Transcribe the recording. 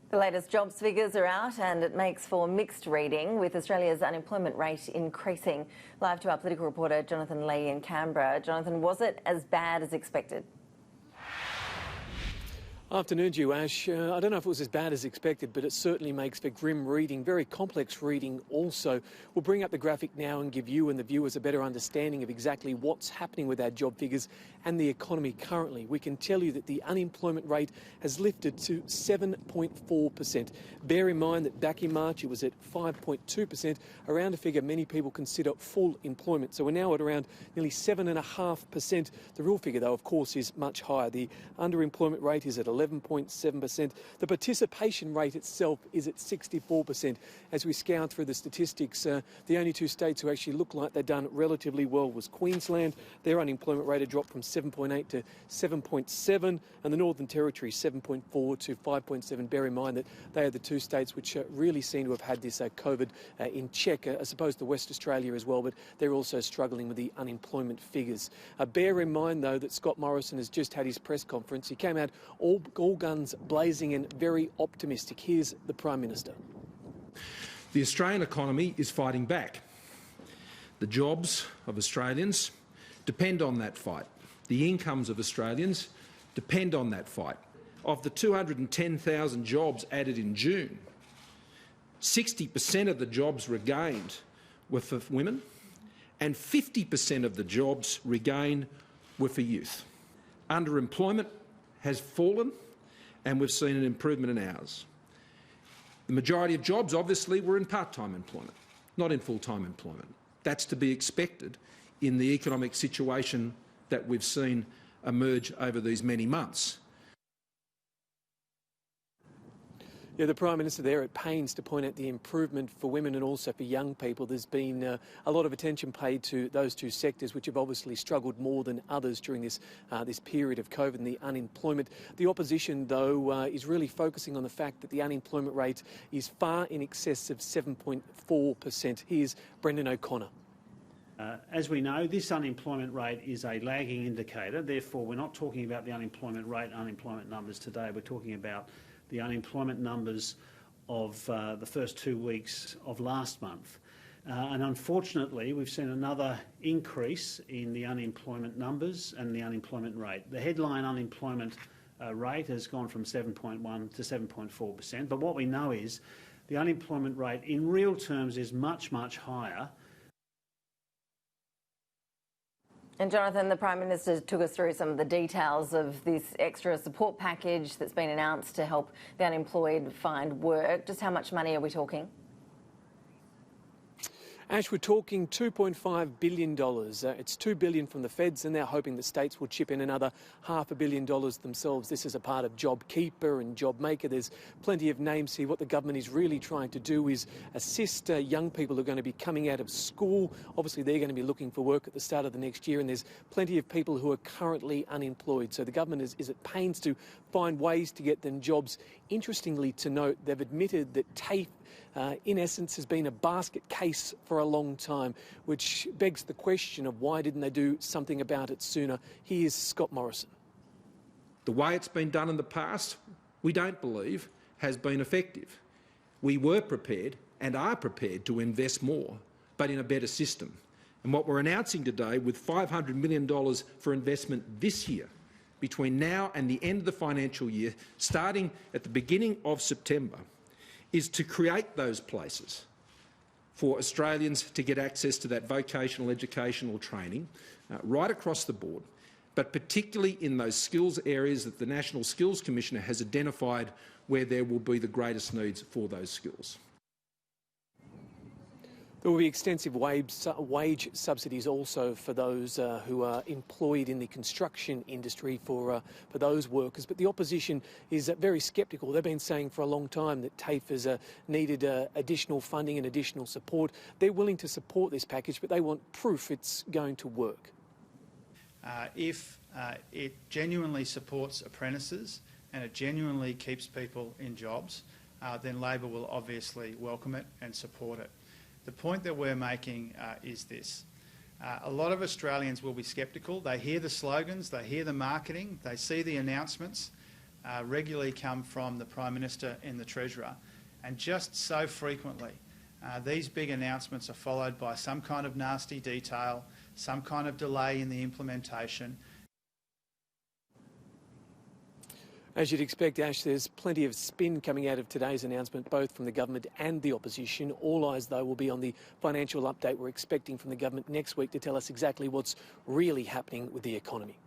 The latest jobs figures are out and it makes for mixed reading, with Australia's unemployment rate increasing. Live to our political reporter Jonathan Lee in Canberra. Jonathan, was it as bad as expected? Afternoon to you, Ash. I don't know if it was as bad as expected, but it certainly makes for grim reading, very complex reading also. We'll bring up the graphic now and give you and the viewers a better understanding of exactly what's happening with our job figures and the economy currently. We can tell you that the unemployment rate has lifted to 7.4%. Bear in mind that back in March it was at 5.2%, around a figure many people consider full employment. So we're now at around nearly 7.5%. The real figure, though, of course, is much higher. The underemployment rate is at 11.7%. The participation rate itself is at 64%. As we scour through the statistics, the only two states who actually look like they've done relatively well was Queensland. Their unemployment rate had dropped from 7.8 to 7.7, and the Northern Territory 7.4 to 5.7. Bear in mind that they are the two states which really seem to have had this COVID in check. I suppose the West Australia as well, but they're also struggling with the unemployment figures. Bear in mind, though, that Scott Morrison has just had his press conference. He came out all guns blazing and very optimistic. Here's the Prime Minister. The Australian economy is fighting back. The jobs of Australians depend on that fight. The incomes of Australians depend on that fight. Of the 210,000 jobs added in June, 60% of the jobs regained were for women and 50% of the jobs regained were for youth. Underemployment has fallen and we've seen an improvement in ours. The majority of jobs obviously were in part-time employment, not in full-time employment. That's to be expected in the economic situation that we've seen emerge over these many months. Yeah, the Prime Minister there at pains to point out the improvement for women and also for young people. There's been a lot of attention paid to those two sectors, which have obviously struggled more than others during this period of COVID and the unemployment. The opposition, though, is really focusing on the fact that the unemployment rate is far in excess of 7.4%. Here's Brendan O'Connor. As we know, this unemployment rate is a lagging indicator. Therefore, we're not talking about the unemployment rate, unemployment numbers today. We're talking about the unemployment numbers of the first 2 weeks of last month. And unfortunately, we've seen another increase in the unemployment numbers and the unemployment rate. The headline unemployment rate has gone from 7.1 to 7.4%. But what we know is the unemployment rate in real terms is much, much higher. And Jonathan, the Prime Minister took us through some of the details of this extra support package that's been announced to help the unemployed find work. Just how much money are we talking? Ash, we're talking $2.5 billion. It's $2 billion from the feds, and they're hoping the states will chip in another $500 million themselves. This is a part of JobKeeper and JobMaker. There's plenty of names here. What the government is really trying to do is assist young people who are going to be coming out of school. Obviously, they're going to be looking for work at the start of the next year, and there's plenty of people who are currently unemployed. So the government is at pains to find ways to get them jobs. Interestingly to note, they've admitted that TAFE in essence has been a basket case for a long time, which begs the question of why didn't they do something about it sooner. Here's Scott Morrison. The way it's been done in the past, we don't believe has been effective. We were prepared and are prepared to invest more, but in a better system. And what we're announcing today, with $500 million for investment this year, between now and the end of the financial year, starting at the beginning of September, is to create those places for Australians to get access to that vocational educational training right across the board, but particularly in those skills areas that the National Skills Commissioner has identified where there will be the greatest needs for those skills. There will be extensive wage subsidies also for those who are employed in the construction industry for those workers. But the opposition is very sceptical. They've been saying for a long time that TAFE has needed additional funding and additional support. They're willing to support this package, but they want proof it's going to work. If it genuinely supports apprentices and it genuinely keeps people in jobs, then Labor will obviously welcome it and support it. The point that we're making is this. A lot of Australians will be sceptical. They hear the slogans, they hear the marketing, they see the announcements, regularly come from the Prime Minister and the Treasurer, and just so frequently these big announcements are followed by some kind of nasty detail, some kind of delay in the implementation. As you'd expect, Ash, there's plenty of spin coming out of today's announcement, both from the government and the opposition. All eyes, though, will be on the financial update we're expecting from the government next week to tell us exactly what's really happening with the economy.